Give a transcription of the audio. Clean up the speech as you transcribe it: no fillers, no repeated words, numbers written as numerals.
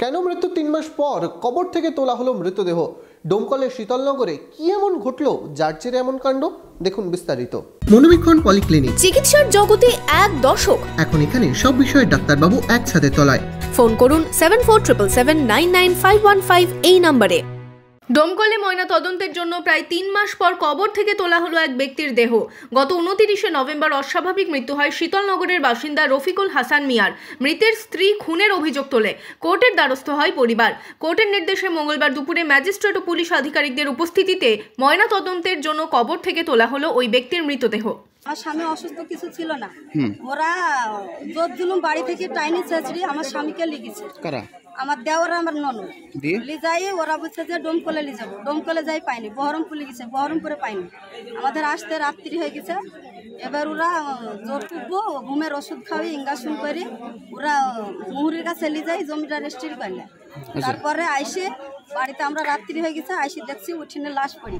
কেন মৃত্যু 3 মাস পর কবর থেকে তোলা হলো মৃতদেহ? ডোমকলের শীতলনগরে কি এমন ঘটলো যার জেরে এমন কাণ্ড? দেখুন বিস্তারিত। মনোবীক্ষণ পলিক্লিনিক, চিকিৎসার জগতে এক দশক। এখন এখানে সব বিষয়ে ডাক্তারবাবু একসাথে তলায়। ফোন করুন 7477799515 এই নম্বরে। ডোমকলে ময়না তদন্তের জন্য প্রায় 3 মাস পর কবর থেকে তোলা হলো এক ব্যক্তির দেহ। গত 29শে নভেম্বর অস্বাভাবিক মৃত্যু হয় শীতলনগরের বাসিন্দা রফিকুল হাসান মিয়ার। মৃতের স্ত্রী খুনের অভিযোগ তোলে। কোর্টের দ্বারস্থ হয় পরিবার। কোর্টের নির্দেশে মঙ্গলবার দুপুরে ম্যাজিস্ট্রেট ও পুলিশ আধিকারিকদের উপস্থিতিতে ময়না তদন্তের জন্য কবর থেকে তোলা হলো ওই ব্যক্তির মৃতদেহ। আমার স্বামী অসুস্থ কিছু ছিল না, ওরা জোর জুলুম বাড়ি থেকে টাইনি ছেঁচড়ি আমার স্বামীকে লিখেছে। আমার দেওয়ার আমার ননদ যাই, ওরা বলছে যে ডোমকলে নিয়ে যাবো। ডোমকলে যাই পাইনি, বহরমপুরে গেছে, বহরমপুরে পাইনি। আমাদের আসতে রাত্রি হয়ে গেছে। এবার ওরা জোর টুকবো ঘুমের ওষুধ খাওয়ি ইঞ্জেকশন করে ওরা মুহুরির কাছে নিয়ে যাই, জমিটা রেজিস্ট্রি করলে। তারপরে আইসে বাড়িতে আমরা রাত্রি হয়ে গেছে, আইসে দেখছি উঠিনে লাশ পড়ি।